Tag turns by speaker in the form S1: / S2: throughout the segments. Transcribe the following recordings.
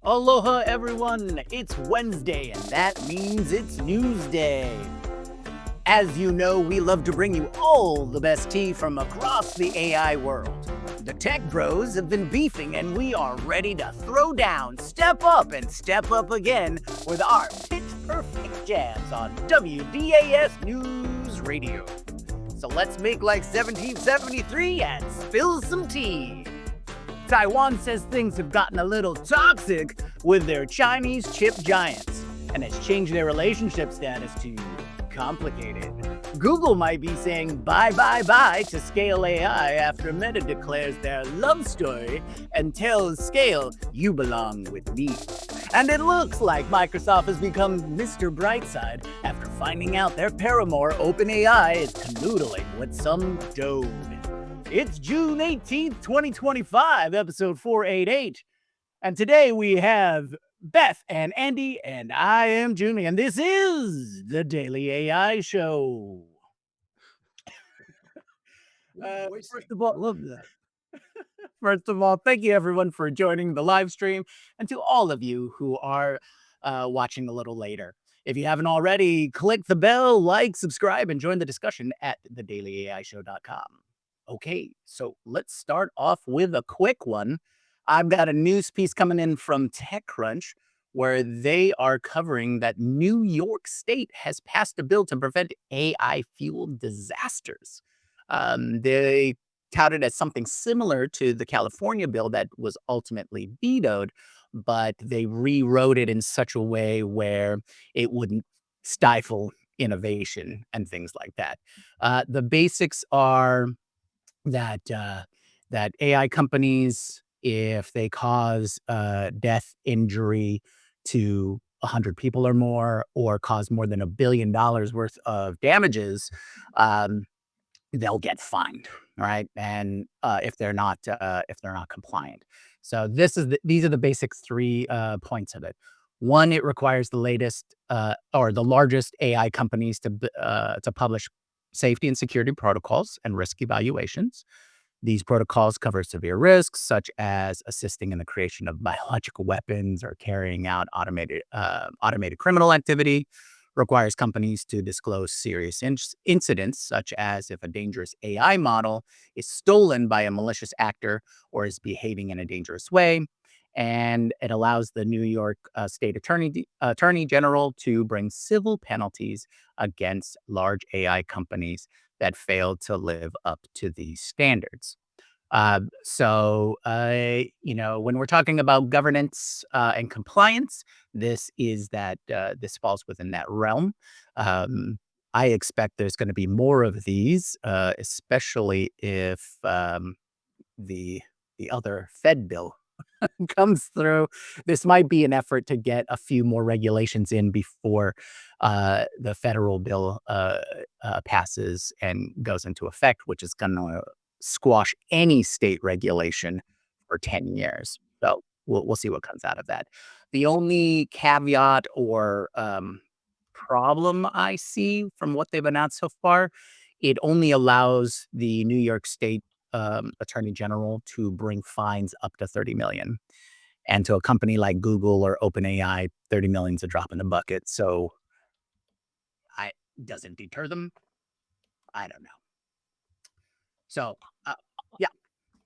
S1: Aloha, everyone! It's Wednesday, and that means it's news day. As you know, we love to bring you all the best tea from across the AI world. The tech bros have been beefing, and we are ready to throw down, step up, and step up again with our pitch perfect jams on WDAS News Radio. So let's make like 1773 and spill some tea. Taiwan says things have gotten a little toxic with their Chinese chip giants and has changed their relationship status to complicated. Google might be saying bye bye bye to Scale AI after Meta declares their love story and tells Scale, you belong with me. And it looks like Microsoft has become Mr. Brightside after finding out their paramour OpenAI is canoodling with some dode. It's June 18th, 2025, episode 488. And today we have Beth and Andy, and I am Junie, and this is the Daily AI Show. First of all, love that. First of all, thank you everyone for joining the live stream, and to all of you who are watching a little later. If you haven't already, click the bell, like, subscribe, and join the discussion at thedailyAIshow.com. Okay, so let's start off with a quick one. I've got a news piece coming in from TechCrunch where they are covering that New York State has passed a bill to prevent AI-fueled disasters. They touted as something similar to the California bill that was ultimately vetoed, but they rewrote it in such a way where it wouldn't stifle innovation and things like that. The basics are that AI companies, if they cause death, injury to 100 people or more, or cause more than $1 billion worth of damages, they'll get fined, right? And if they're not compliant. So these are the basic 3 points of it. One, it requires the latest or the largest AI companies to publish safety and security protocols and risk evaluations. These protocols cover severe risks, such as assisting in the creation of biological weapons or carrying out automated criminal activity. Requires companies to disclose serious incidents, such as if a dangerous AI model is stolen by a malicious actor or is behaving in a dangerous way. And it allows the New York State Attorney General to bring civil penalties against large AI companies that fail to live up to these standards. When we're talking about governance and compliance, this falls within that realm. I expect there's going to be more of these, especially if the other Fed bill comes through. This might be an effort to get a few more regulations in before the federal bill passes and goes into effect, which is going to squash any state regulation for 10 years. So we'll see what comes out of that. The only caveat or problem I see from what they've announced so far, it only allows the New York State Attorney General to bring fines up to 30 million. And to a company like Google or OpenAI, 30 million is a drop in the bucket. So doesn't deter them. I don't know. So, yeah.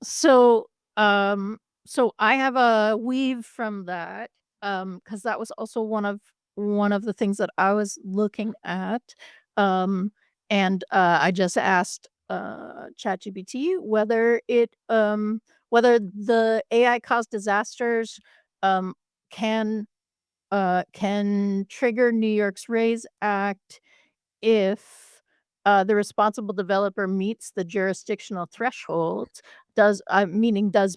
S2: So, so I have a weave from that, because that was also one of the things that I was looking at, and I just asked ChatGPT whether the AI caused disasters um, can trigger New York's RAISE Act if the responsible developer meets the jurisdictional threshold, does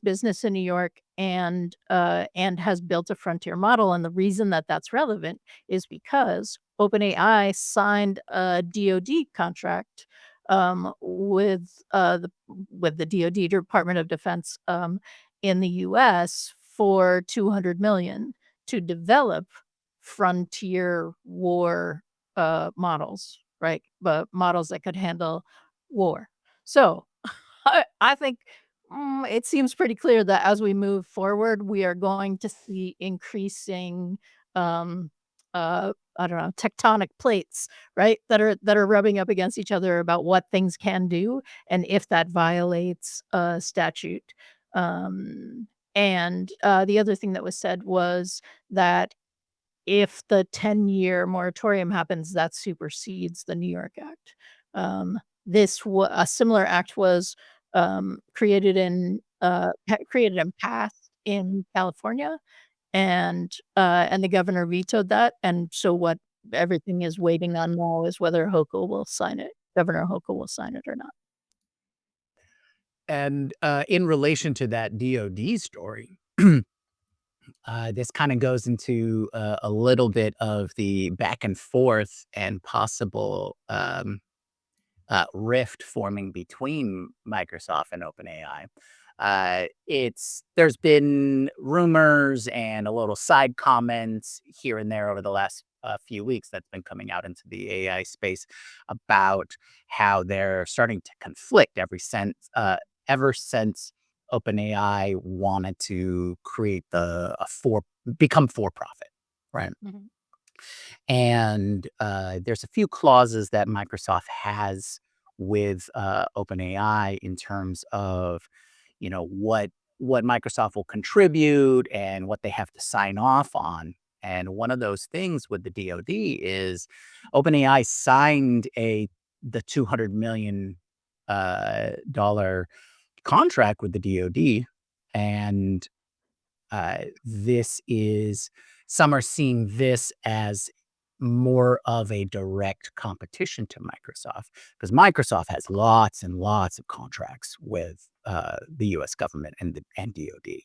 S2: business in New York and has built a frontier model. And the reason that that's relevant is because OpenAI signed a DoD contract with the DoD Department of Defense in the U.S. for $200 million to develop frontier war models, right? But models that could handle war. So I think It seems pretty clear that as we move forward, we are going to see increasing, um, I don't know, tectonic plates, right? That are rubbing up against each other about what things can do and if that violates a statute. The other thing that was said was that if the 10-year moratorium happens, that supersedes the New York Act. A similar act was, created and passed in California, and the governor vetoed that, and so what everything is waiting on now is whether Hochul will sign it. Governor Hochul will sign it or not.
S1: And in relation to that DoD story, this kind of goes into a little bit of the back and forth and possible rift forming between Microsoft and OpenAI. There's been rumors and a little side comments here and there over the last few weeks that's been coming out into the AI space about how they're starting to conflict ever since OpenAI wanted to create become for profit, right?
S2: Mhm.
S1: And there's a few clauses that Microsoft has with OpenAI in terms of, what Microsoft will contribute and what they have to sign off on. And one of those things with the DoD is OpenAI signed the $200 million dollar contract with the DoD, and this is some are seeing this as more of a direct competition to Microsoft, because Microsoft has lots and lots of contracts with the U.S. government and DoD,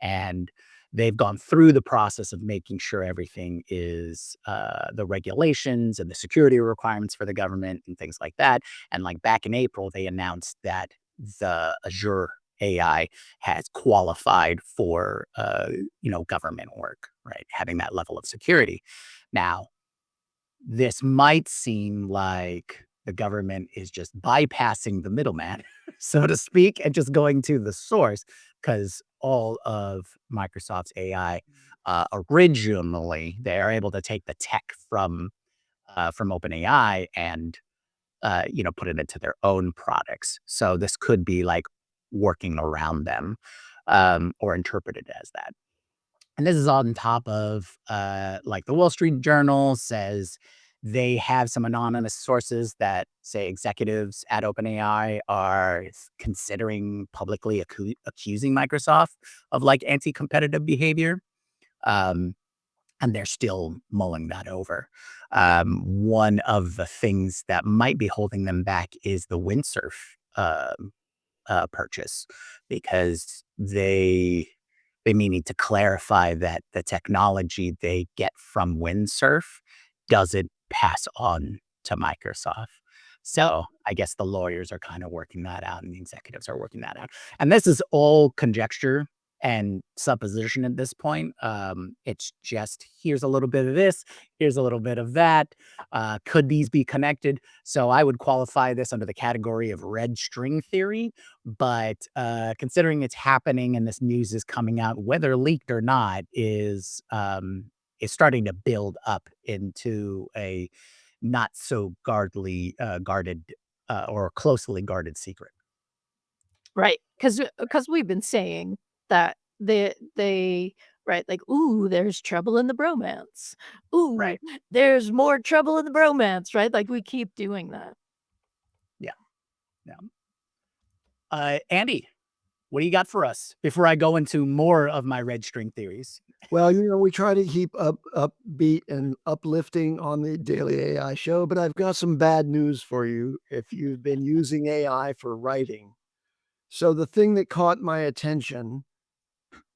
S1: and they've gone through the process of making sure everything is the regulations and the security requirements for the government and things like that. And like back in April, they announced that the Azure AI has qualified for government work, right? Having that level of security. Now, this might seem like the government is just bypassing the middleman, so to speak, and just going to the source, because all of Microsoft's AI, originally, they are able to take the tech from OpenAI and, put it into their own products. So this could be like working around them, or interpreted as that. And this is on top of, like, the Wall Street Journal says they have some anonymous sources that say executives at OpenAI are considering publicly accusing Microsoft of, like, anti-competitive behavior, um, and they're still mulling that over. One of the things that might be holding them back is the windsurf, purchase, because they may need to clarify that the technology they get from windsurf doesn't pass on to Microsoft. So I guess the lawyers are kind of working that out and the executives are working that out. And this is all conjecture and supposition at this point. It's just here's a little bit of this, here's a little bit of that. Could these be connected? So I would qualify this under the category of red string theory. But considering it's happening and this news is coming out, whether leaked or not, is starting to build up into a not so guarded or closely guarded secret.
S2: Right, because we've been saying that they right, like, "Ooh, there's trouble in the bromance. Ooh,
S1: Right.
S2: there's more trouble in the bromance," right? Like, we keep doing that.
S1: Yeah. Yeah. Andy, what do you got for us before I go into more of my red string theories?
S3: Well, we try to keep upbeat and uplifting on the Daily AI Show, but I've got some bad news for you if you've been using AI for writing. So the thing that caught my attention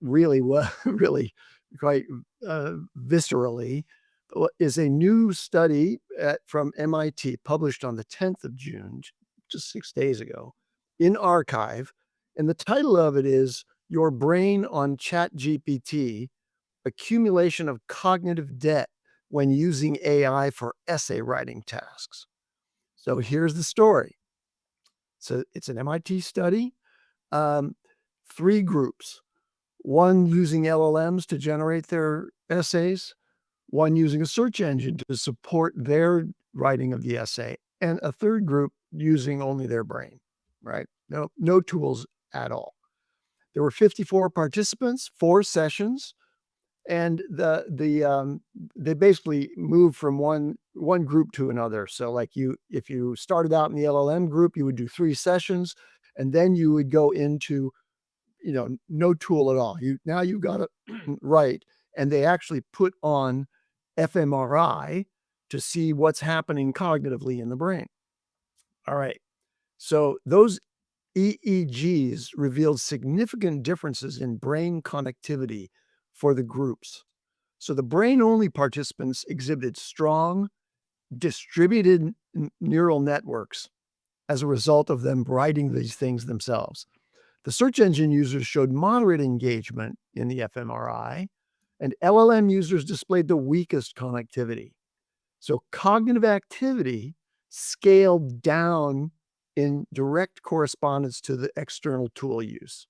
S3: really was really quite viscerally is a new study from MIT published on the 10th of June, just 6 days ago, in Archive. And the title of it is Your Brain on ChatGPT: Accumulation of Cognitive Debt When Using AI for Essay Writing Tasks. So here's the story. So it's an MIT study. um, 3 groups, one using LLMs to generate their essays, one using a search engine to support their writing of the essay, and a third group using only their brain, right? No tools at all. There were 54 participants, 4 sessions, and they basically moved from one group to another. So like if you started out in the LLM group, you would do 3 sessions, and then you would go into, no tool at all. Now you've got to write, and they actually put on fMRI to see what's happening cognitively in the brain. All right. So those EEGs revealed significant differences in brain connectivity for the groups. So the brain-only participants exhibited strong, distributed neural networks as a result of them writing these things themselves. The search engine users showed moderate engagement in the fMRI, and LLM users displayed the weakest connectivity. So cognitive activity scaled down in direct correspondence to the external tool use.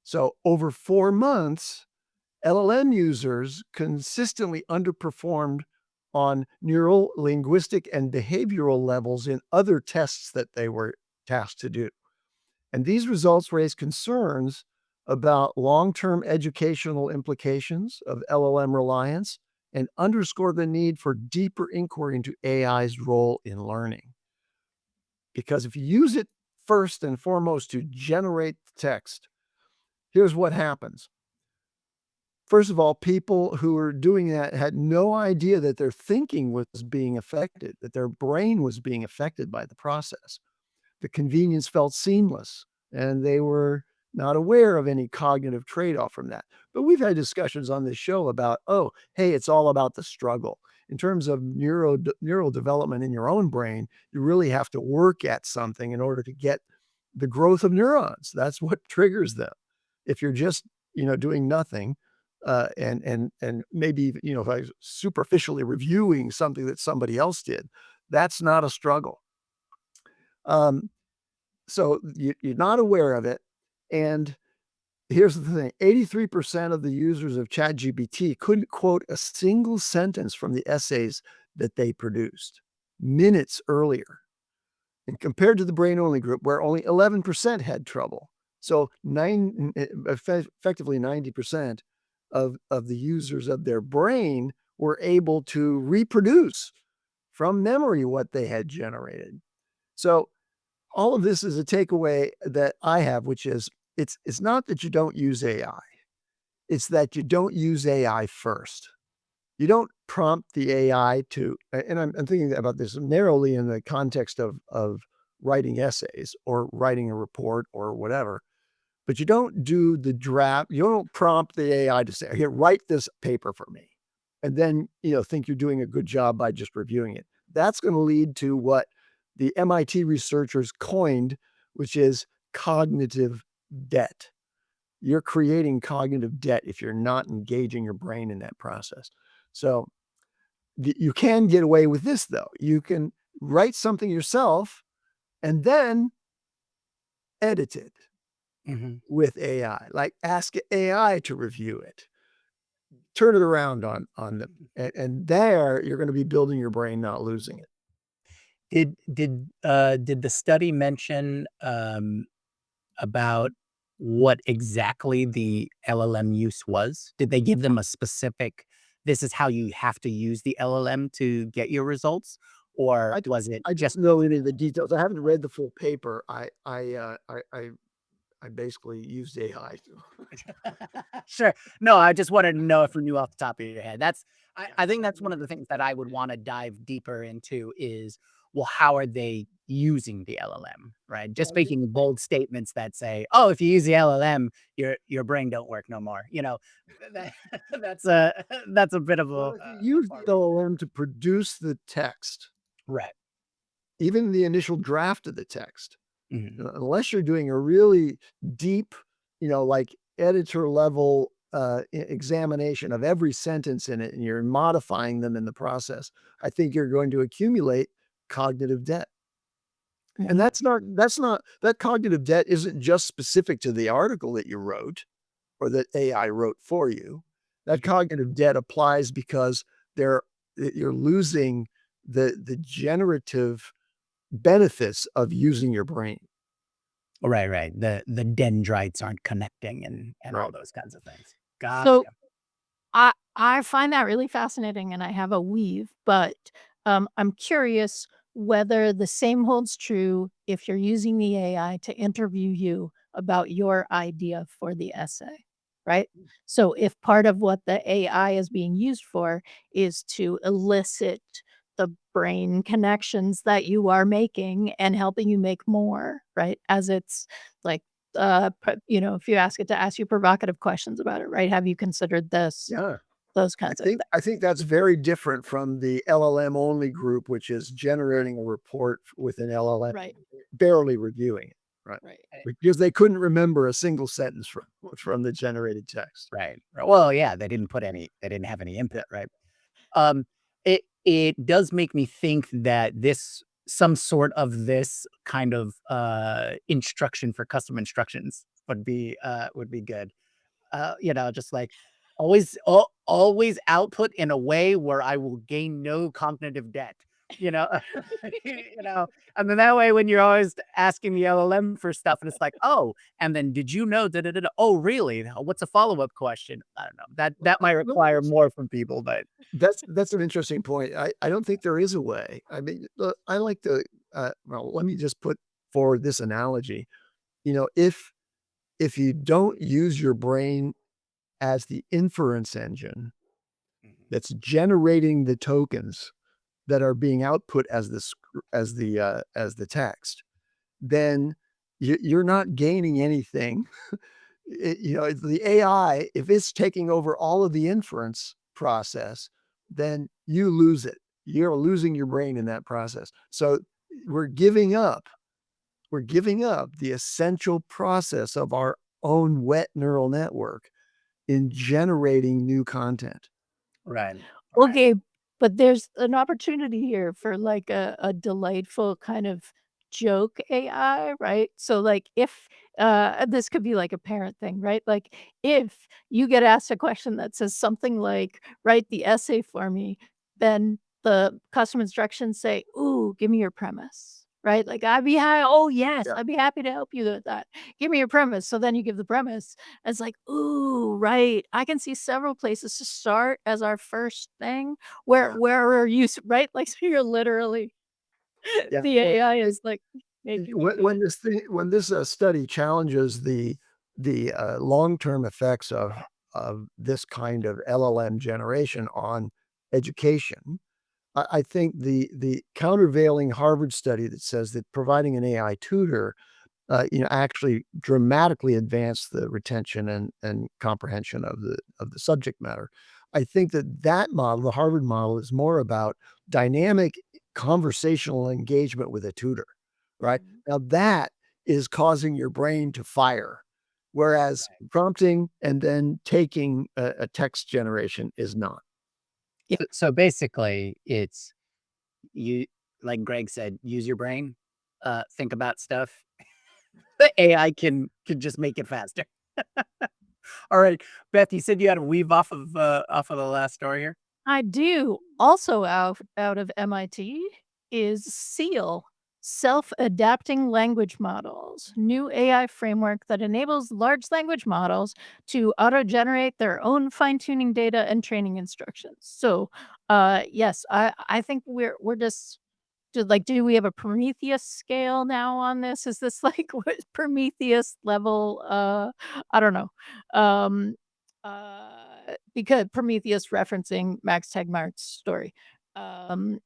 S3: So over 4 months, LLM users consistently underperformed on neural, linguistic, and behavioral levels in other tests that they were tasked to do. And these results raise concerns about long-term educational implications of LLM reliance and underscore the need for deeper inquiry into AI's role in learning. Because if you use it first and foremost to generate text, here's what happens. First of all, people who were doing that had no idea that their thinking was being affected, that their brain was being affected by the process. The convenience felt seamless, and they were not aware of any cognitive trade-off from that. But we've had discussions on this show about, oh, hey, it's all about the struggle. In terms of neural development in your own brain, you really have to work at something in order to get the growth of neurons. That's what triggers them. If you're just, doing nothing, and maybe, if I was superficially reviewing something that somebody else did, that's not a struggle. So you're not aware of it. And here's the thing, 83% of the users of ChatGPT couldn't quote a single sentence from the essays that they produced minutes earlier. And compared to the brain-only group, where only 11% had trouble. So effectively 90% of the users of their brain were able to reproduce from memory what they had generated. So all of this is a takeaway that I have, which is it's not that you don't use AI. It's that you don't use AI first. You don't prompt the AI to, and I'm thinking about this narrowly in the context of writing essays or writing a report or whatever, but you don't do the draft. You don't prompt the AI to say, here, write this paper for me. And then, think you're doing a good job by just reviewing it. That's going to lead to what the MIT researchers coined, which is cognitive debt. You're creating cognitive debt if you're not engaging your brain in that process. So you can get away with this, though. You can write something yourself and then edit it with AI, like ask AI to review it, turn it around on them. And there you're going to be building your brain, not losing it.
S1: Did the study mention about what exactly the LLM use was? Did they give them a specific, this is how you have to use the LLM to get your results? Or was it
S3: I
S1: just
S3: just know any of the details. I haven't read the full paper. I basically used AI.
S1: Sure. No, I just wanted to know if you knew off the top of your head. I think that's one of the things that I would want to dive deeper into is, well, how are they using the LLM, right? Just making bold statements that say, oh, if you use the LLM, your brain don't work no more. That, that's a bit of
S3: Well,
S1: a
S3: if you use the LLM to produce the text,
S1: right.
S3: even the initial draft of the text,
S1: Mhm.
S3: unless you're doing a really deep, like editor level examination of every sentence in it, and you're modifying them in the process, I think you're going to accumulate cognitive debt. And that cognitive debt isn't just specific to the article that you wrote or that AI wrote for you. That cognitive debt applies because there you're losing the generative benefits of using your brain.
S1: Right. The dendrites aren't connecting and all
S3: Right.
S1: those kinds of things.
S2: So
S1: Gotcha.
S2: I find that really fascinating, and I have a weave, but, I'm curious whether the same holds true if you're using the AI to interview you about your idea for the essay, right? So if part of what the AI is being used for is to elicit the brain connections that you are making and helping you make more, right? As it's like, if you ask it to ask you provocative questions about it, right? "Have you considered this?"
S3: Yeah.
S2: Those kinds of things.
S3: I think that's very different from the LLM only group, which is generating a report with an LLM,
S2: Right,
S3: barely reviewing it, right?
S2: right.
S3: Because they couldn't remember a single sentence from the generated text.
S1: Right. Well, yeah, they didn't have any input, right? Um, it does make me think that some sort of this kind of, instruction for custom instructions would be good. Just like always output in a way where I will gain no cognitive debt, you know? You know, and then that way when you're always asking the LLM for stuff and it's like, "Oh, and then did you know da da da da? Oh, really? What's a follow-up question?" I don't know. That might require more from people, but
S3: That's an interesting point. I don't think there is a way. I mean, look, I like to, well, let me just put forward this analogy. You know, if you don't use your brain as the inference engine that's generating the tokens that are being output as as the text, then you're not gaining anything. The AI, if it's taking over all of the inference process, then you lose it. You're losing your brain in that process. So we're giving up. We're giving up the essential process of our own wet neural network in generating new content.
S1: right. Right.
S2: Okay, but there's an opportunity here for, like, a delightful kind of joke AI, right? So, like, if, this could be like a parent thing, right? Like, if you get asked a question that says something like, "Write the essay for me," then the custom instructions say, "Ooh, give me your premise," right? Like, "Oh, yes,
S3: Yeah.
S2: I'd be happy to help you with that. Give me your premise." So then you give the premise, it's like, "Ooh, right. I can see several places to start as our first thing.
S3: Yeah.
S2: Where are you?" Right? Like, so you're literally
S3: Yeah.
S2: the AI is, like, making you do it.
S3: When this study challenges the long-term effects of this kind of LLM generation on education, I think the countervailing Harvard study that says that providing an AI tutor, actually dramatically advanced the retention and comprehension of the subject matter. I think that model, the Harvard model, is more about dynamic conversational engagement with a tutor, right?
S2: Mhm.
S3: Now that is causing your brain to fire, whereas prompting and then taking a text generation is not.
S1: Yeah. So basically, it's you like Greg said, use your brain, think about stuff. The AI can just make it faster. All right, Beth, you said you had to weave off of the last story here.
S2: I do. Also out of MIT is SEAL, Self-Adapting Language Models, new AI framework that enables large language models to auto-generate their own fine-tuning data and training instructions. So, yes, I think we're just do we have a Prometheus scale now on this? Is this like what Prometheus level? I don't know. Um, because Prometheus referencing Max Tegmark's story. Um,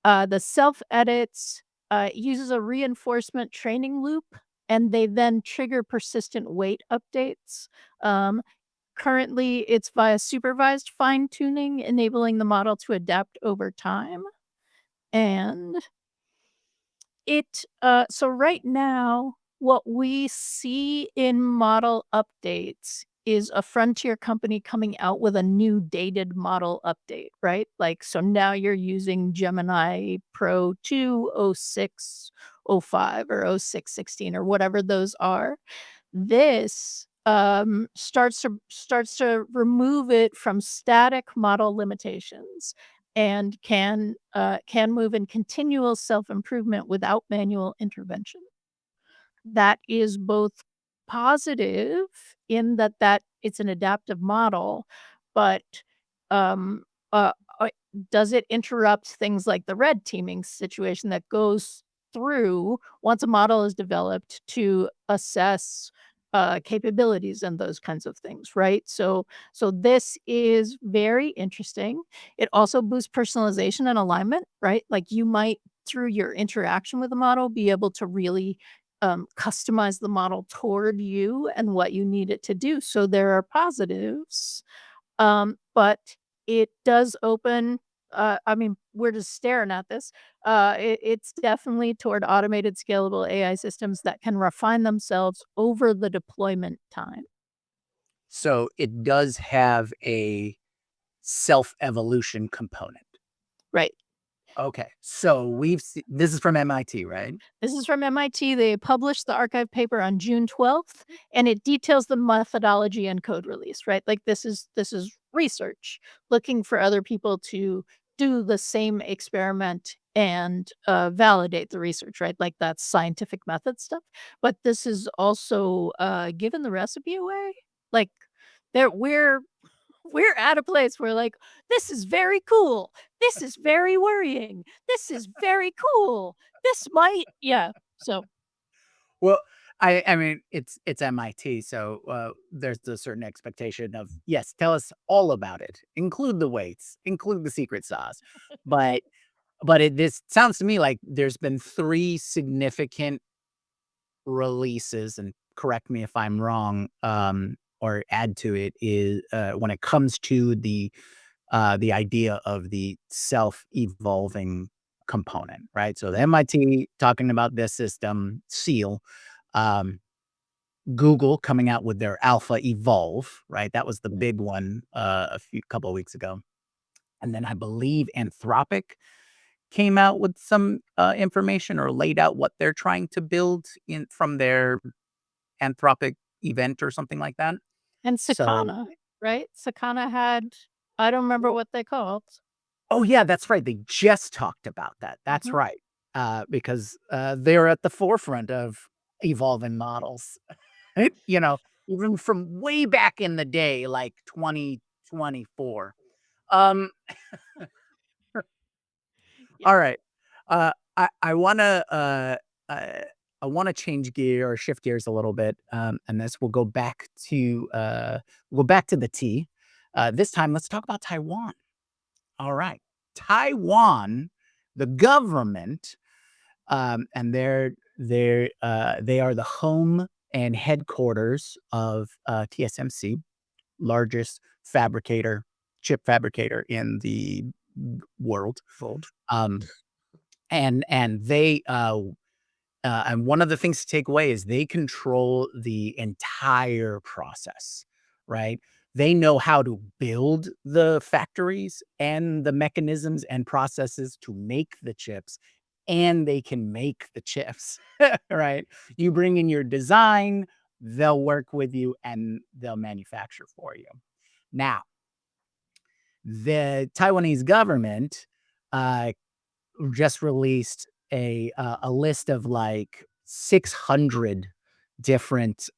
S2: the self edits uses a reinforcement training loop, and they then trigger persistent weight updates. Um, Currently, it's via supervised fine tuning, enabling the model to adapt over time. And so right now, what we see in model updates is a frontier company coming out with a new dated model update, right? Like, so now you're using Gemini Pro 2 06 05 or 0616 or whatever those are. This starts to remove it from static model limitations and can move in continual self-improvement without manual intervention. That is both positive in that it's an adaptive model, but um, uh, uh, does it interrupt things like the red teaming situation that goes through once a model is developed to assess capabilities and those kinds of things, right? So this is very interesting. It also boosts personalization and alignment, right? Like you might through your interaction with the model be able to really customize the model toward you and what you need it to do. So there are positives, but it does open. I mean, we're just staring at this. It's definitely toward automated, scalable AI systems that can refine themselves over the deployment time.
S1: So it does have a self-evolution component.
S2: Right.
S1: Okay. So this is from MIT, right?
S2: This is from MIT. They published the archive paper on June 12th, and it details the methodology and code release, right? Like this is research looking for other people to do the same experiment and validate the research, right? Like that's scientific method stuff. But this is also giving the recipe away. Like there we're at a place where like, "This is very cool. This is very worrying. This is very cool. This might" yeah, so
S1: Well, I mean, it's MIT, so there's a certain expectation of yes, tell us all about it, include the weights, include the secret sauce. But this sounds to me like there's been 3 significant releases, and correct me if I'm wrong, or add to it is when it comes to the idea of the self-evolving component, right? So the MIT talking about this system, SEAL, um, Google coming out with their Alpha Evolve, right? That was the big one a couple of weeks ago. And then I believe Anthropic came out with some information or laid out what they're trying to build in from their Anthropic event or something like that.
S2: and
S1: So,
S2: Sakana, right? Sakana had I don't remember what they called.
S1: oh yeah, that's right. They just talked about that. That's
S2: Mhm.
S1: right. Because they're at the forefront of evolving models. You know, even from way back in the day, like 2024. Um,
S2: Yeah.
S1: all right. I wanna uh, I wanna change gear or shift gears a little bit. And this will go back to the T. This time, let's talk about Taiwan. All right. Taiwan, the government, and they are the home and headquarters of TSMC, largest chip fabricator in the world.
S3: Fold.
S1: Um, and one of the things to take away is they control the entire process, right? They know how to build the factories and the mechanisms and processes to make the chips, and they can make the chips, right? You bring in your design, they'll work with you and they'll manufacture for you. Now, the Taiwanese government uh, just released a list of like 600 different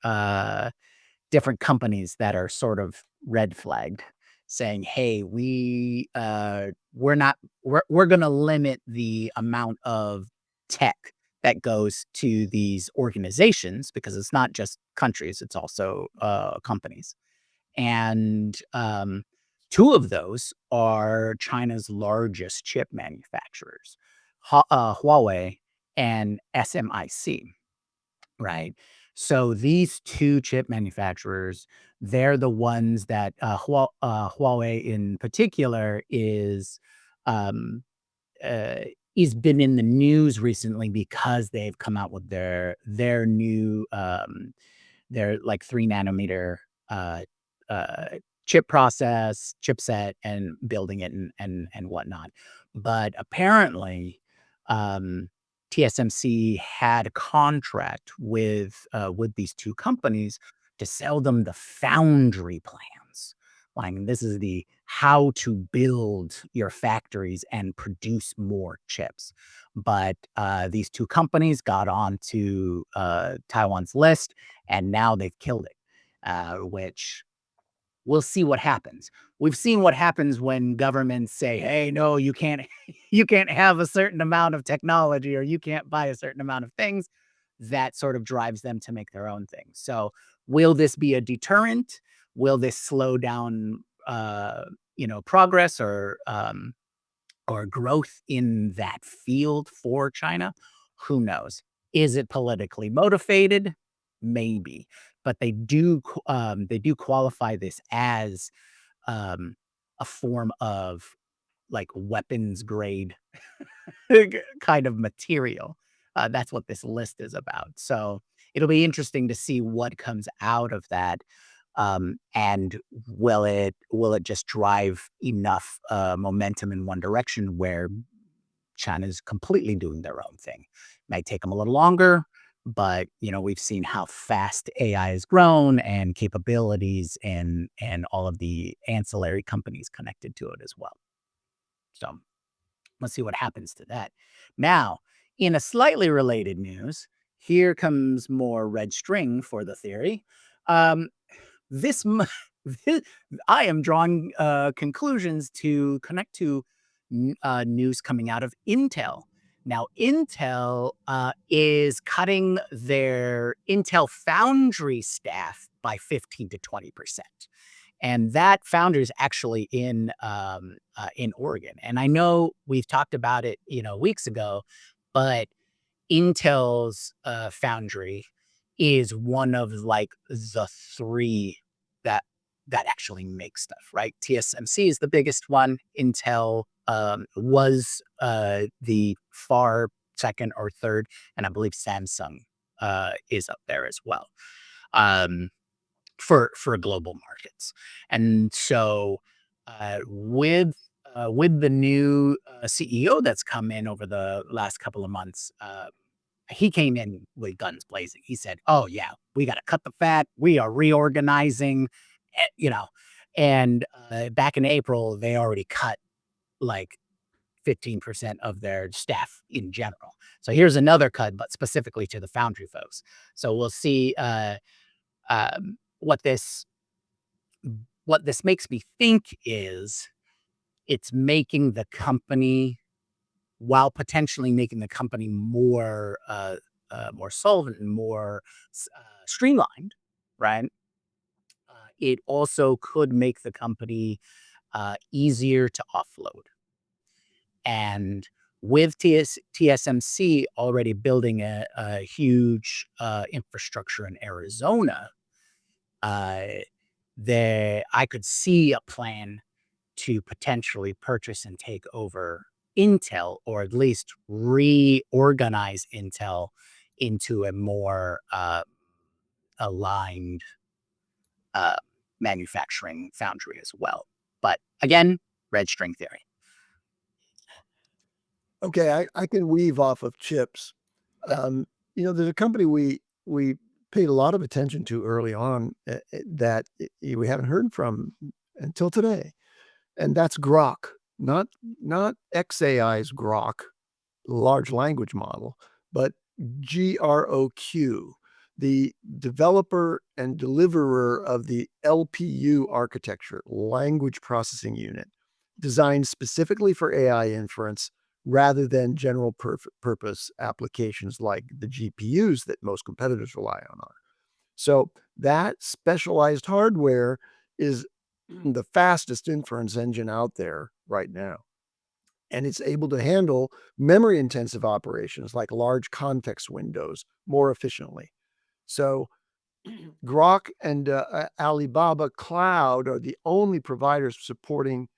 S1: different companies that are sort of red flagged, saying, "Hey, we're going to limit the amount of tech that goes to these organizations because it's not just countries; it's also companies." And 2 of those are China's largest chip manufacturers, Huawei and SMIC, right? So these 2 chip manufacturers, they're the ones that, Huawei in particular um, uh, is been in the news recently because they've come out with their new, their, like, 3 nanometer, uh, uh, chipset, and building it and whatnot. But apparently, um, TSMC had a contract with these two companies to sell them the foundry plans. Like this is the how to build your factories and produce more chips. But these two companies got onto Taiwan's list, and now they've killed it, which we'll see what happens. We've seen what happens when governments say, "Hey, no, you can't you can't have a certain amount of technology or you can't buy a certain amount of things." That sort of drives them to make their own things. So, will this be a deterrent? Will this slow down progress or growth in that field for China? Who knows? Is it politically motivated? Maybe, but they do qualify this as a form of like weapons grade kind of material. That's what this list is about. So it'll be interesting to see what comes out of that. And will it just drive enough momentum in one direction where China's completely doing their own thing? Might take them a little longer, but we've seen how fast AI has grown and capabilities and all of the ancillary companies connected to it as well. So let's see what happens to that. Now, in a slightly related news, here comes more red string for the theory. Um, this, m- thi- I am drawing conclusions to connect to news coming out of Intel. Now, Intel is cutting their Intel Foundry staff by 15 to 20%. And that founder is actually in Oregon. And I know we've talked about it, weeks ago, but Intel's foundry is one of like the three that actually make stuff, right? TSMC is the biggest one. Intel was the far second or third, and I believe Samsung is up there as well. Um, for global markets. And so, with the new CEO that's come in over the last couple of months, he came in with guns blazing. He said, "Oh yeah, we got to cut the fat. We are reorganizing." eh, you know, and back in April, they already cut like 15% of their staff in general. So here's another cut, but specifically to the foundry folks. So we'll see what this makes me think is it's making the company, while potentially making the company more solvent and more streamlined, right? It also could make the company easier to offload. And with TSMC already building a huge infrastructure in Arizona, uh, I could see a plan to potentially purchase and take over Intel, or at least reorganize Intel into a more aligned uh, manufacturing foundry as well. But again, red string theory.
S3: Okay, I can weave off of chips. Um, there's a company we paid a lot of attention to early on that we haven't heard from until today, and that's Groq, not XAI's Groq, large language model, but Groq, the developer and deliverer of the LPU architecture, language processing unit, designed specifically for AI inference rather than general purpose applications like the GPUs that most competitors rely on. So that specialized hardware is the fastest inference engine out there right now. And it's able to handle memory intensive operations like large context windows more efficiently. So Groq and Alibaba Cloud are the only providers supporting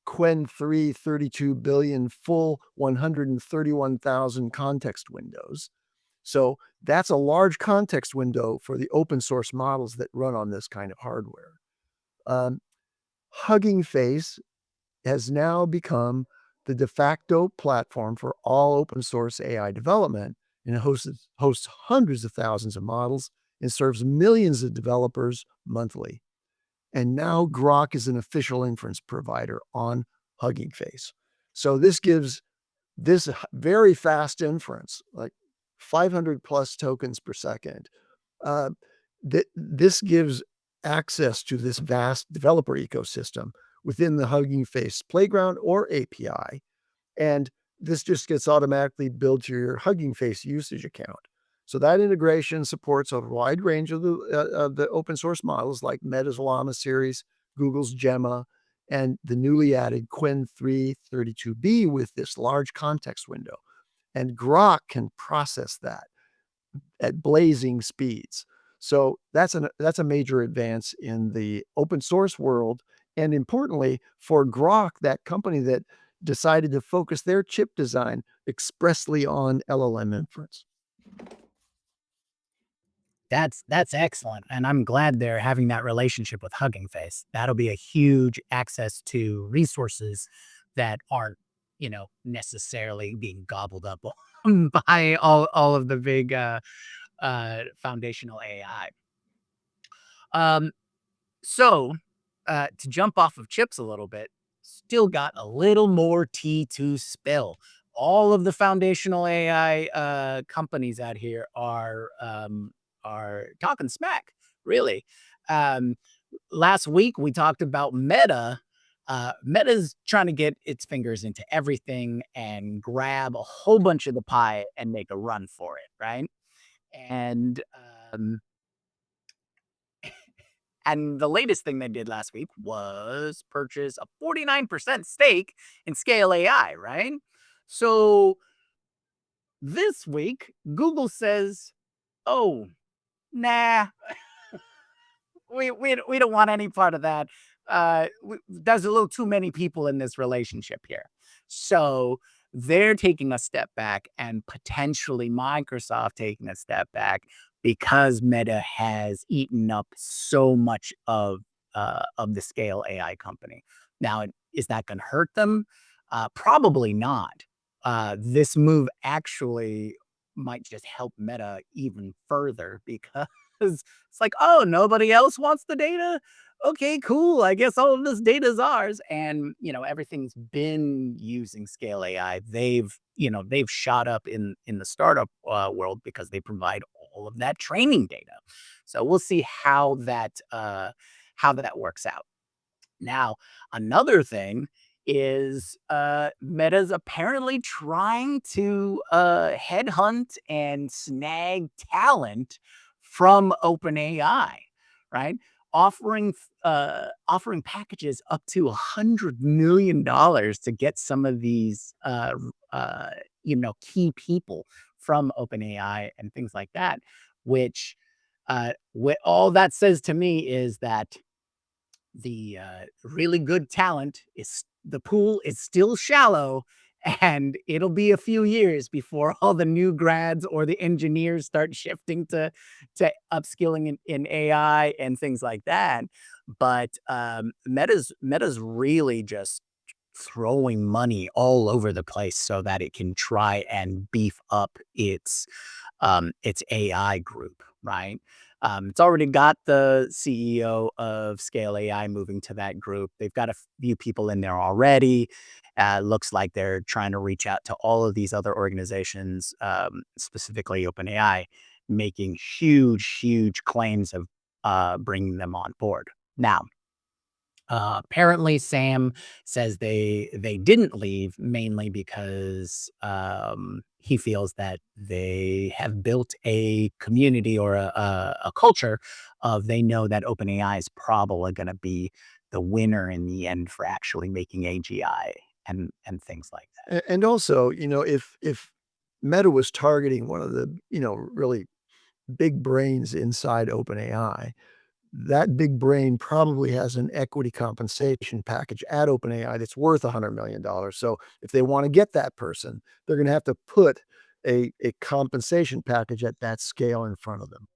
S3: Qwen 3 32 billion full 131,000 context windows. So that's a large context window for the open source models that run on this kind of hardware. Hugging Face has now become the de facto platform for all open source AI development, and it hosts hundreds of thousands of models and serves millions of developers monthly. And now Groq is an official inference provider on Hugging Face. So this gives this very fast inference, like 500 plus tokens per second. Uh, this gives access to this vast developer ecosystem within the Hugging Face playground or API. And this just gets automatically billed to your Hugging Face usage account. So that integration supports a wide range of the open source models like Meta's Llama series, Google's Gemma, and the newly added Qwen 332B with this large context window. And Groq can process that at blazing speeds. So that's a major advance in the open source world. And importantly, for Groq, that company that decided to focus their chip design expressly on LLM inference.
S1: That's excellent, and I'm glad they're having that relationship with Hugging Face. That'll be a huge access to resources that aren't, necessarily being gobbled up by all of the big foundational AI. Um, so to jump off of chips a little bit, still got a little more tea to spill. All of the foundational AI companies out here are talking smack, really. Um, Last week we talked about Meta. Meta's trying to get its fingers into everything and grab a whole bunch of the pie and make a run for it, right? And um, and the latest thing they did last week was purchase a 49% stake in Scale AI, right? So this week, Google says, oh, nah, we don't want any part of that. There's a little too many people in this relationship here. So they're taking a step back and potentially Microsoft taking a step back because Meta has eaten up so much of the scale AI company. Now, is that going to hurt them? Probably not. This move actually might just help Meta even further because it's like, oh, nobody else wants the data. Okay, cool. I guess all of this data is ours. And, everything's been using Scale AI. They've shot up in the startup world because they provide all of that training data. So we'll see how that works out. Now, another thing is Meta's apparently trying to headhunt and snag talent from OpenAI, right? Offering packages up to $100 million to get some of these key people from OpenAI and things like that. Which what all that says to me is that the really good talent is the pool is still shallow, and it'll be a few years before all the new grads or the engineers start shifting to upskilling in AI and things like that. But Meta's really just throwing money all over the place so that it can try and beef up its AI group, right? It's already got the CEO of Scale AI moving to that group. They've got a few people in there already. Looks like they're trying to reach out to all of these other organizations, specifically OpenAI, making huge, huge claims of bringing them on board. Now, apparently, Sam says they didn't leave mainly because he feels that they have built a community or a culture of they know that OpenAI is probably going to be the winner in the end for actually making AGI and things like that.
S3: And also, if Meta was targeting one of the, really big brains inside OpenAI, that big brain probably has an equity compensation package at OpenAI that's worth $100 million. So if they want to get that person, they're going to have to put a compensation package at that scale in front of them.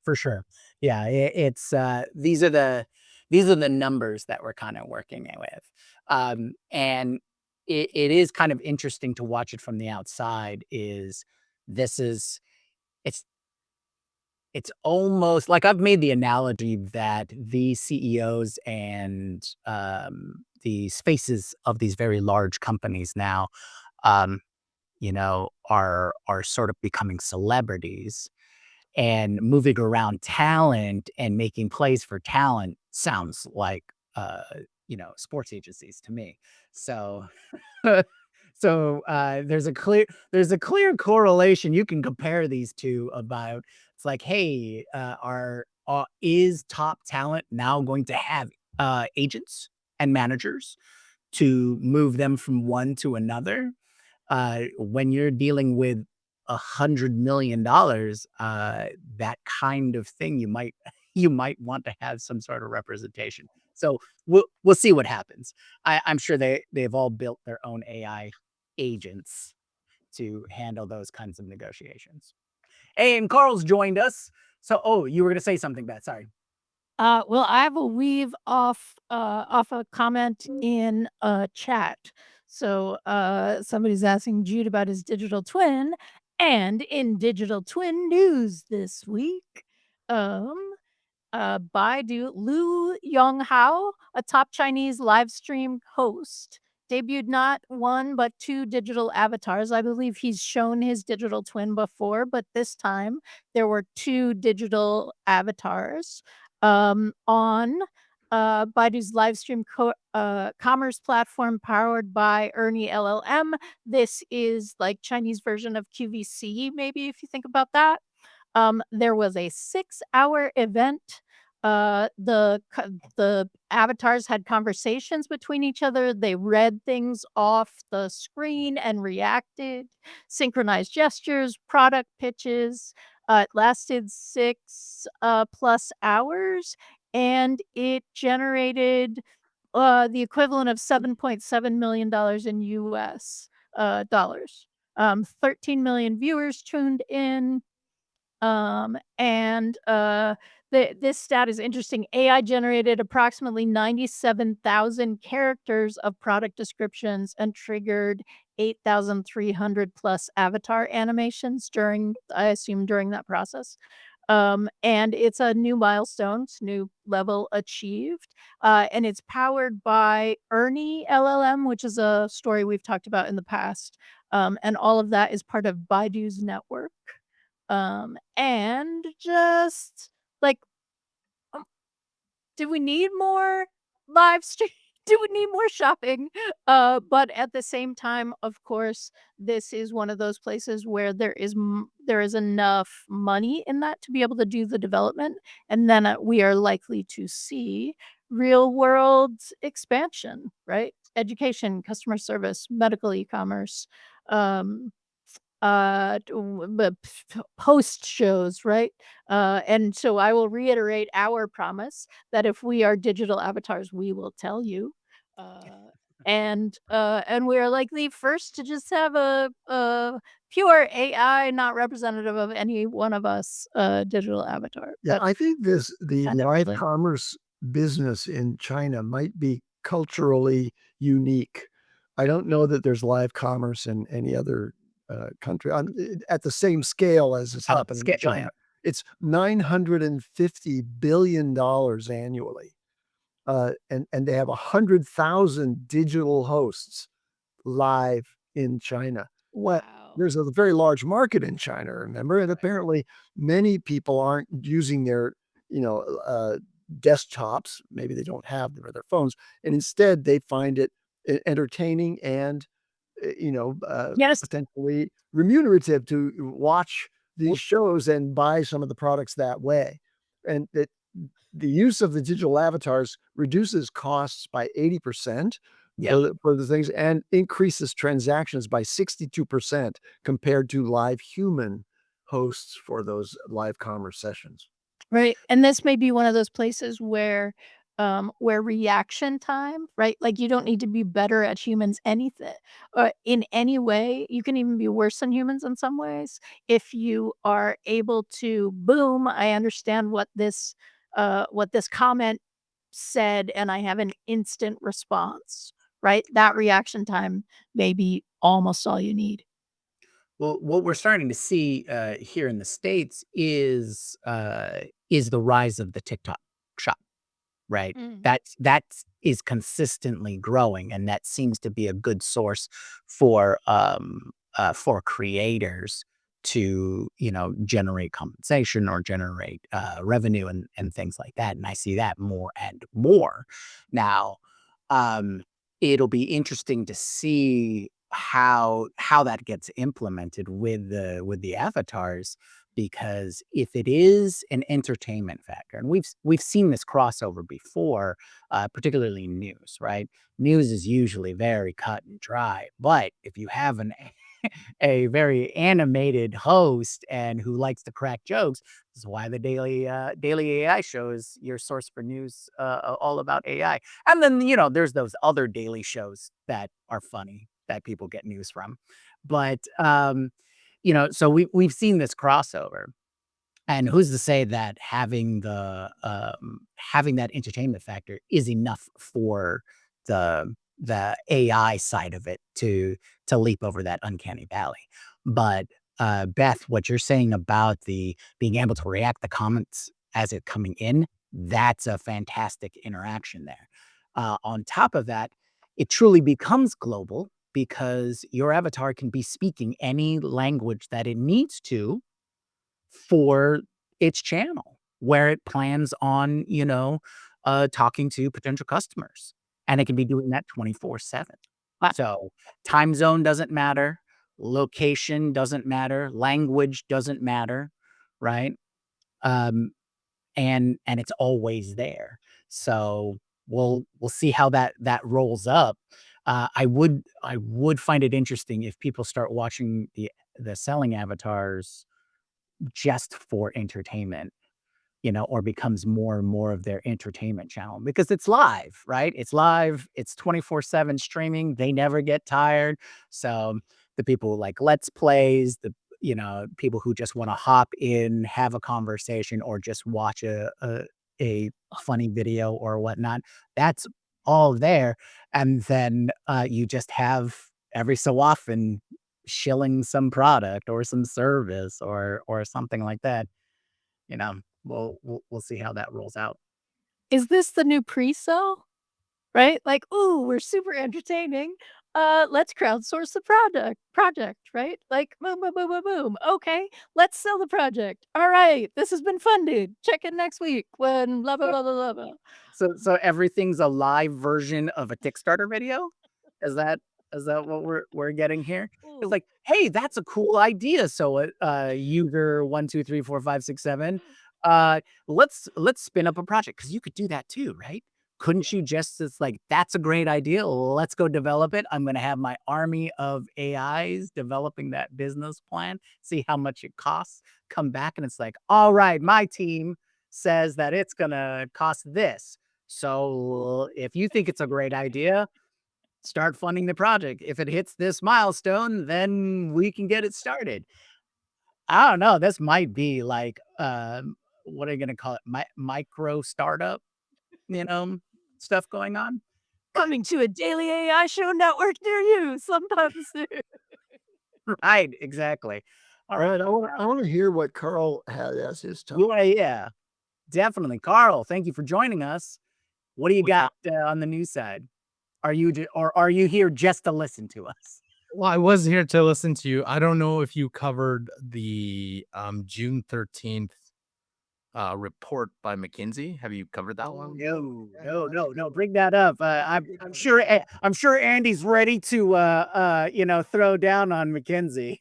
S1: For sure. Yeah, it's these are These are the numbers that we're kind of working with. And it is kind of interesting to watch it from the outside. This is it's it's almost like I've made the analogy that the CEOs and the faces of these very large companies now, um, are sort of becoming celebrities, and moving around talent and making plays for talent sounds like, uh, sports agencies to me. So, there's a clear correlation you can compare these two about. It's like, hey, is top talent now going to have agents and managers to move them from one to another? When you're dealing with $100 million, that kind of thing, you might want to have some sort of representation. So we'll see what happens. I'm sure they've all built their own AI agents to handle those kinds of negotiations. Hey, and Carl's joined us. So, you were gonna say something, Beth. Sorry.
S2: Well, I will weave off a comment in chat. So somebody's asking Jude about his digital twin, and in digital twin news this week, um, Baidu Lu Yonghao, a top Chinese live stream host, debuted not one but two digital avatars. I believe he's shown his digital twin before, but this time there were two digital avatars on Baidu's live stream commerce platform powered by Ernie LLM. This is like Chinese version of QVC, maybe if you think about that. There was a 6-hour event. The avatars had conversations between each other. They read things off the screen and reacted, synchronized gestures, product pitches. It lasted 6 plus hours, and it generated the equivalent of $7.7 million in US dollars. 13 million viewers tuned in. This stat is interesting. AI generated approximately 97,000 characters of product descriptions and triggered 8,300 plus avatar animations I assume, during that process. And it's a new milestone, it's new level achieved. And it's powered by Ernie LLM, which is a story we've talked about in the past. And all of that is part of Baidu's network. And just like, um, do we need more live stream? Do we need more shopping? But at the same time, of course, this is one of those places where there is enough money in that to be able to do the development, and then we are likely to see real world expansion, right? Education, customer service, medical e-commerce. Um, post shows, right? And so I will reiterate our promise that if we are digital avatars, we will tell you. And we are like the first to just have a pure AI, not representative of any one of us, digital avatar.
S3: Yeah, I think the
S2: kind of
S3: live
S2: like-
S3: commerce business in China might be culturally unique. I don't know that there's live commerce in any other country at the same scale as is happening in China. It's $950 billion annually. And they have 100,000 digital hosts live in China. Well,
S2: Wow.
S3: there's a very large market in China, remember? And apparently many people aren't using their, desktops. Maybe they don't have them or their phones. And instead they find it entertaining and,
S2: Yes.
S3: potentially remunerative to watch these shows and buy some of the products that way. And that the use of the digital avatars reduces costs by 80% for the things and increases transactions by 62% compared to live human hosts for those live commerce sessions.
S2: Right, and this may be one of those places where reaction time, right? Like, you don't need to be better at humans anything in any way. You can even be worse than humans in some ways if you are able to, boom, I understand what this comment said and I have an instant response, right? That reaction time may be almost all you need.
S1: Well, what we're starting to see here in the States is the rise of the TikTok shop, right?
S2: Mm.
S1: That is consistently growing, and that seems to be a good source for creators to generate compensation or generate revenue and things like that. And I see that more and more now. Um, it'll be interesting to see how that gets implemented with the avatars, because if it is an entertainment factor, and we've seen this crossover before, particularly in news, right? News is usually very cut and dry, but if you have a very animated host and who likes to crack jokes, this is why the daily AI show is your source for news, all about AI. And then there's those other daily shows that are funny that people get news from, but so we've seen this crossover. And who's to say that having that entertainment factor is enough for the AI side of it to leap over that uncanny valley? But, Beth, what you're saying about the being able to react the comments as it coming in, that's a fantastic interaction there. On top of that, it truly becomes global because your avatar can be speaking any language that it needs to for its channel, where it plans on, talking to potential customers, and it can be doing that 24/7.
S2: Wow.
S1: So, time zone doesn't matter, location doesn't matter, language doesn't matter, right? Um, and it's always there. So, we'll see how that rolls up. I would find it interesting if people start watching the selling avatars just for entertainment, or becomes more and more of their entertainment channel because it's live, right? It's live, it's 24/7 streaming, they never get tired. So the people who like let's plays, the people who just want to hop in, have a conversation, or just watch a funny video or whatnot, that's all there. And then you just have every so often shilling some product or some service or something like that. We'll see how that rolls out.
S2: Is this the new pre-sale? Right? Like, "Ooh, we're super entertaining. Let's crowdsource the project," right? Like, boom, boom, boom, boom, boom. Okay, let's sell the project. All right, this has been funded. Check in next week when blah, blah,
S1: So
S2: blah, blah, blah, blah.
S1: so everything's a live version of a Kickstarter video? Is that is that what we're getting here? It's
S2: Ooh.
S1: like, "Hey, that's a cool idea." So, user 1, 2, 3, 4, 5, 6, 7, uh, let's spin up a project because you could do that too, right? Couldn't you just it's like, "That's a great idea. Let's go develop it. I'm gonna have my army of AIs developing that business plan, see how much it costs, come back, and it's like, all right, my team says that it's gonna cost this. So if you think it's a great idea, start funding the project. If it hits this milestone, then we can get it started." I don't know. This might be like, what are you gonna call it? Micro startup, you know, stuff going on.
S2: Coming to a daily AI show network near you sometime soon.
S1: Right, exactly. All
S3: All
S1: right.
S3: right, I wanna hear what Carl had as his
S1: You
S3: topic.
S1: wanna yeah, definitely. Carl, thank you for joining us. What do you got on the news side? Are you here just to listen to us?
S4: Well, I was here to listen to you. I don't know if you covered the June 13th report by McKinsey. Have you covered that
S3: Oh,
S4: one?
S1: No,
S3: yeah,
S1: no,
S3: no, that's a
S1: no,
S3: good
S1: no.
S3: one.
S1: Bring that up.
S3: That's a
S1: I'm
S3: good
S1: I'm
S3: one.
S1: sure I'm sure Andy's ready to throw down on McKinsey.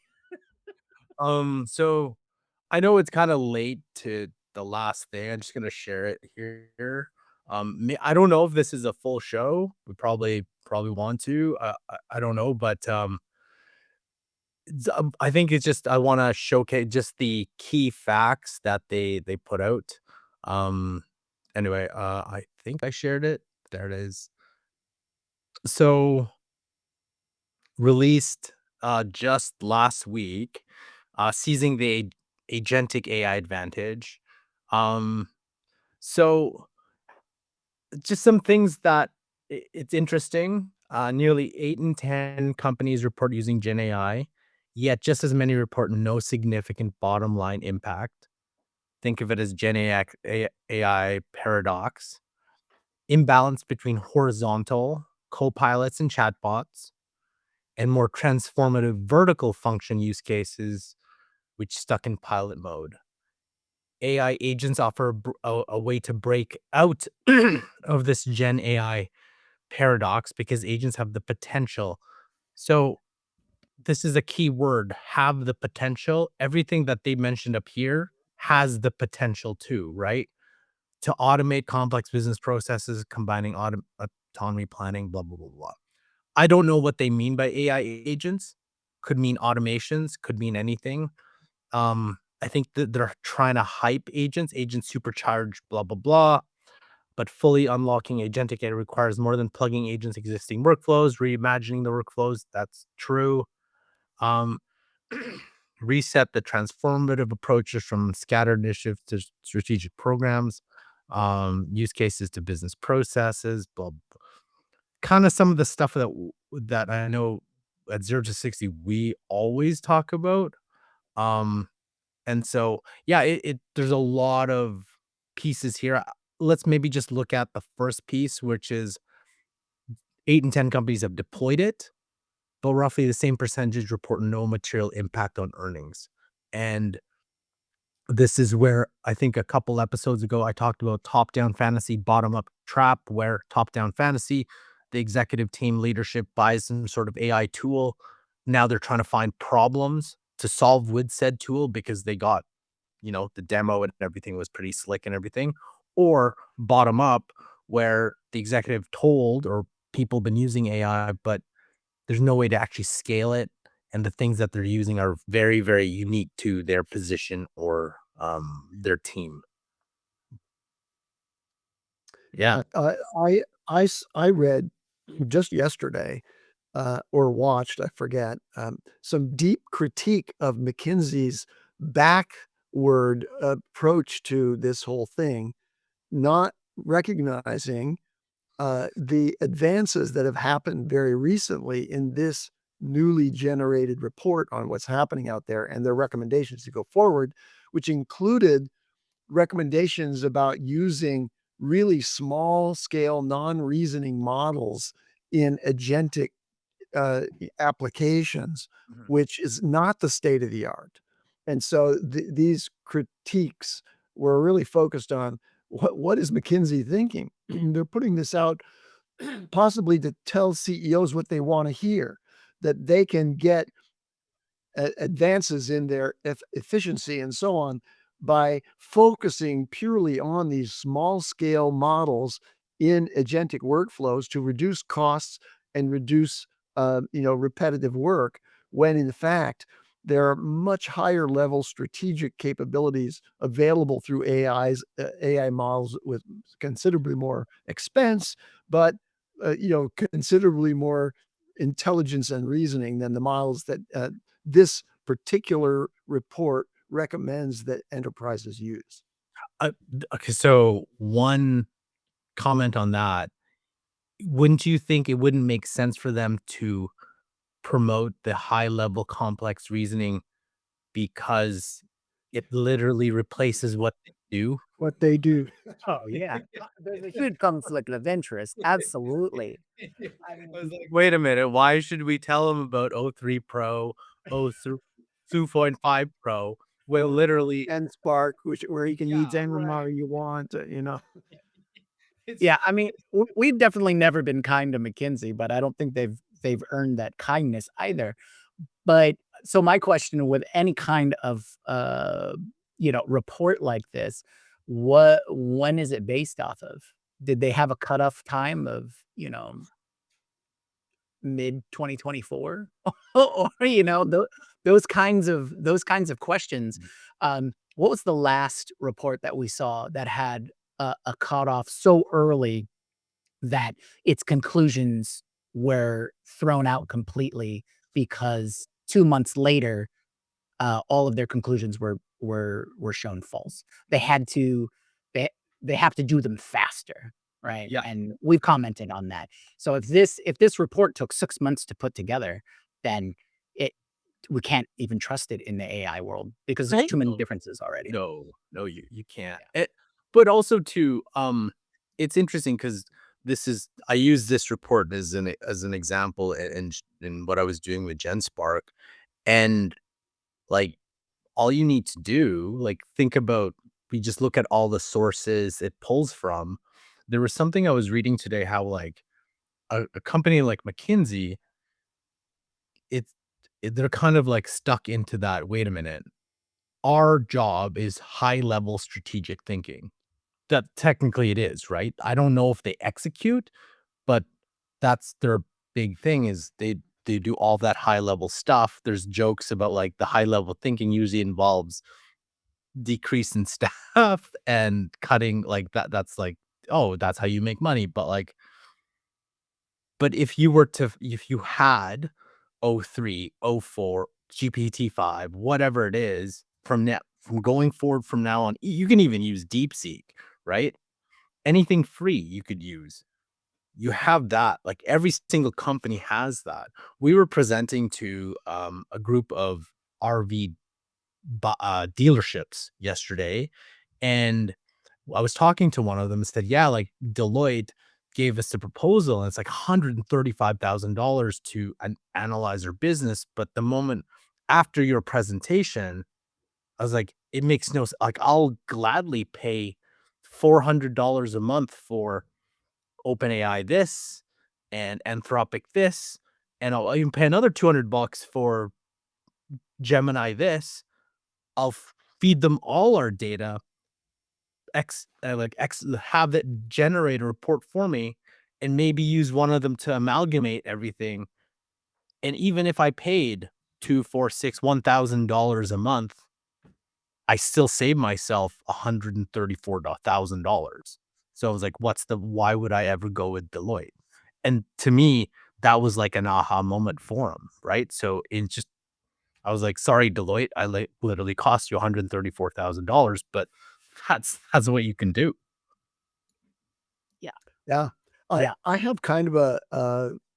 S4: So I know it's kind of late to the last thing. I'm just gonna share it here. I don't know if this is a full show. We probably want to. I don't know, but I think it's just I wanna showcase just the key facts that they put out. Um, anyway, I think I shared it. There it is. So, released, just last week, seizing the agentic AI advantage. Um, so just some things that it's interesting. Nearly 8 in 10 companies report using Gen AI, yet just as many report no significant bottom line impact. Think of it as AI paradox. Imbalance between horizontal co-pilots and chatbots and more transformative vertical function use cases, which stuck in pilot mode. AI agents offer a way to break out of this Gen AI paradox because agents have the potential. So this is a key word, have the potential. Everything that they mentioned up here has the potential too, right? To automate complex business processes, combining autonomy planning, blah, blah, blah, blah. I don't know what they mean by AI agents. Could mean automations, could mean anything. I think that they're trying to hype agents supercharged, blah, blah, blah. But fully unlocking agentic AI requires more than plugging agents' existing workflows, reimagining the workflows. That's true. Um, reset the transformative approaches from scattered initiatives to strategic programs, use cases to business processes, blah, kind of some of the stuff that I know at 0 to 60 we always talk about. Um, and so yeah, it there's a lot of pieces here. Let's maybe just look at the first piece, which is 8 in 10 companies have deployed it, but roughly the same percentage report no material impact on earnings. And this is where I think a couple episodes ago I talked about top-down fantasy, bottom-up trap, where top-down fantasy, the executive team leadership buys some sort of AI tool. Now they're trying to find problems to solve with said tool because they got, the demo and everything was pretty slick and everything. Or bottom up, where the executive told or people been using AI, but there's no way to actually scale it. And the things that they're using are very, very unique to their position or their team. Yeah.
S3: I read just yesterday, or watched, I forget, some deep critique of McKinsey's backward approach to this whole thing, not recognizing the advances that have happened very recently in this newly generated report on what's happening out there and their recommendations to go forward, which included recommendations about using really small scale non-reasoning models in agentic applications,
S4: Mhm.
S3: which is not the state of the art. And so these critiques were really focused on what is McKinsey thinking? They're putting this out possibly to tell CEOs what they want to hear, that they can get advances in their efficiency and so on by focusing purely on these small scale models in agentic workflows to reduce costs and reduce repetitive work, when in fact there are much higher level strategic capabilities available through AI models with considerably more expense, but considerably more intelligence and reasoning than the models that this particular report recommends that enterprises use.
S4: Okay, so one comment on that. Wouldn't you think it wouldn't make sense for them to promote the high level complex reasoning because it literally replaces what they do?
S3: What they do.
S1: Oh, yeah. There's a huge conflict of interest. Absolutely. I
S4: I was
S1: mean,
S4: like, wait a minute, why should we tell them about O3 Pro, O2 2.5 Pro, when literally
S3: And Spark, where you can
S4: yeah,
S3: use any
S4: right.
S3: model you want,
S4: It's
S1: yeah, I mean, we've definitely never been kind to McKinsey, but I don't think they've earned that kindness either. But so my question with any kind of report like this, when is it based off of? Did they have a cutoff time of, mid 2024? Or, those kinds of questions. What was the last report that we saw that had a cutoff so early that its conclusions were thrown out completely because 2 months later, all of their conclusions were shown false. They had to they they have to do them faster. right?
S4: Yeah.
S1: And we've commented on that. So if this report took 6 months to put together, then it we can't even trust it in the AI world because there's too many differences already.
S4: No, you can't.
S1: Yeah.
S4: But also too, it's interesting because I use this report as an example in what I was doing with GenSpark, and like all you need to do, like think about, we just look at all the sources it pulls from. There was something I was reading today how like a company like McKinsey, it's they're kind of like stuck into that. Wait a minute, our job is high level strategic thinking. That technically it is, right? I don't know if they execute, but that's their big thing is they do all that high level stuff. There's jokes about like the high level thinking usually involves decrease in staff and cutting like that. That's like, oh, that's how you make money. But if you had O3, O4, GPT-5, whatever it is, from going forward from now on, you can even use DeepSeek, right? Anything free you could use. You have that. Like every single company has that. We were presenting to a group of RV dealerships yesterday, and I was talking to one of them and said, yeah, like Deloitte gave us a proposal and it's like $135,000 to analyze our business. But the moment after your presentation, I was like, it makes no like I'll gladly pay $400 a month for OpenAI this and Anthropic this, and I'll even pay another $200 for Gemini this. I'll feed them all our data, have it generate a report for me, and maybe use one of them to amalgamate everything. And even if I paid two, four, six, $1,000 a month, I still save myself $134,000. So I was like, why would I ever go with Deloitte? And to me, that was like an aha moment for him, right? So I was like, sorry, Deloitte, I literally cost you $134,000, but that's what you can do.
S1: Yeah.
S3: Yeah.
S1: Yeah.
S3: I have kind of a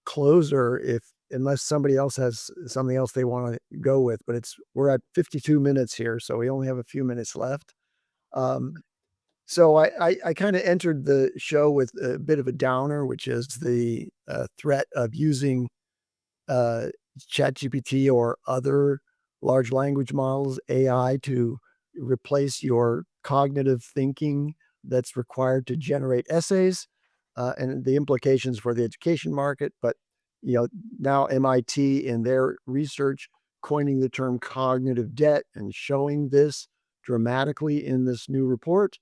S3: closer unless somebody else has something else they wanna go with, but we're at 52 minutes here, so we only have a few minutes left. Um, so I kinda entered the show with a bit of a downer, which is the, threat of using uh, ChatGPT or other large language models, AI, to replace your cognitive thinking that's required to generate essays, and the implications for the education market. But you know, now MIT in their research coining the term cognitive debt and showing this dramatically in this new report.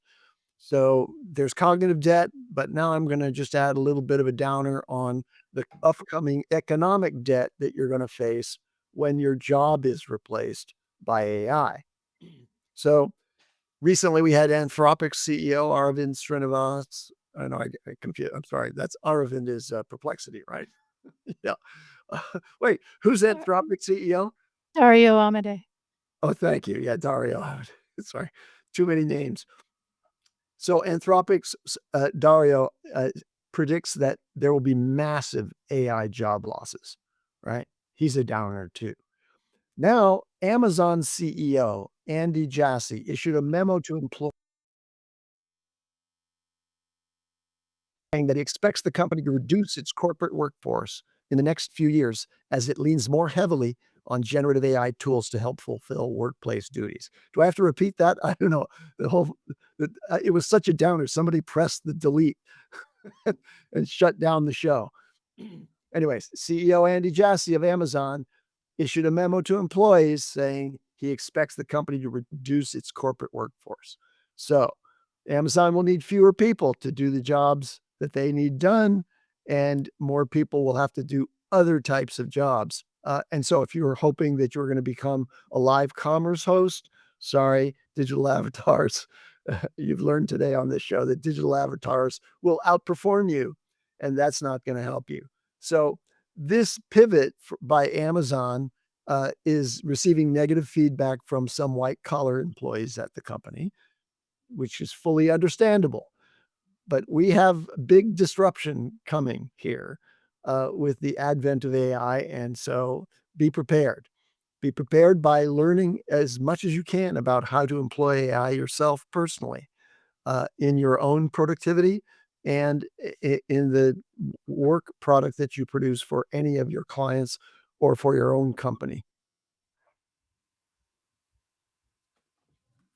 S3: So there's cognitive debt, but now I'm going to just add a little bit of a downer on the upcoming economic debt that you're going to face when your job is replaced by AI. So recently we had Anthropic CEO Aravind Srinivas. I know I confused. I'm sorry. That's Aravind is Perplexity, right? Yeah. Wait, who's Anthropic CEO?
S2: Dario Amade.
S3: Oh, thank you. Yeah, Dario. Sorry, too many names. So Anthropic's Dario predicts that there will be massive AI job losses, right? He's a downer too. Now, Amazon CEO Andy Jassy issued a memo to employees saying that he expects the company to reduce its corporate workforce in the next few years as it leans more heavily on generative AI tools to help fulfill workplace duties. Do I have to repeat that? I don't know. It was such a downer. Somebody pressed the delete and shut down the show. Anyways, CEO Andy Jassy of Amazon issued a memo to employees saying he expects the company to reduce its corporate workforce. So Amazon will need fewer people to do the jobs that they need done, and more people will have to do other types of jobs. And so if you were hoping that you were going to become a live commerce host, sorry, digital avatars. You've learned today on this show that digital avatars will outperform you, and that's not going to help you. So this pivot by Amazon is receiving negative feedback from some white collar employees at the company, which is fully understandable. But we have big disruption coming here with the advent of AI, and so be prepared. Be prepared by learning as much as you can about how to employ AI yourself personally in your own productivity and in the work product that you produce for any of your clients or for your own company.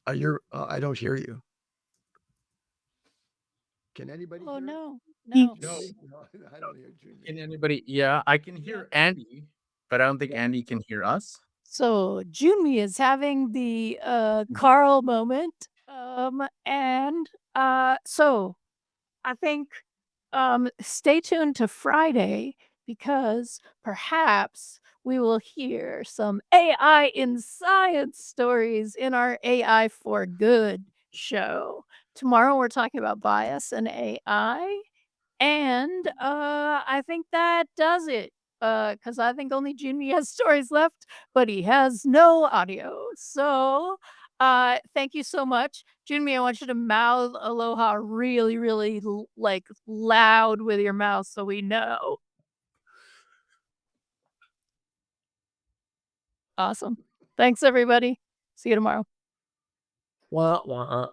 S3: I don't hear you. Can anybody
S2: Oh,
S3: hear it?
S2: no.
S3: Julie?
S2: No.
S3: No, I don't hear Julie.
S4: Can anybody? Yeah, I can hear Andy, but I don't think Andy can hear us.
S2: So Junmi is having the Carl moment. And so I think stay tuned to Friday because perhaps we will hear some AI in science stories in our AI for Good show. Tomorrow we're talking about bias and AI. And I think that does it. Because I think only Jimmy has stories left, but he has no audio. So thank you so much. Jimmy, I want you to mouth aloha really, really like loud with your mouth so we know. Awesome. Thanks, everybody. See you tomorrow.
S3: Wah, wah.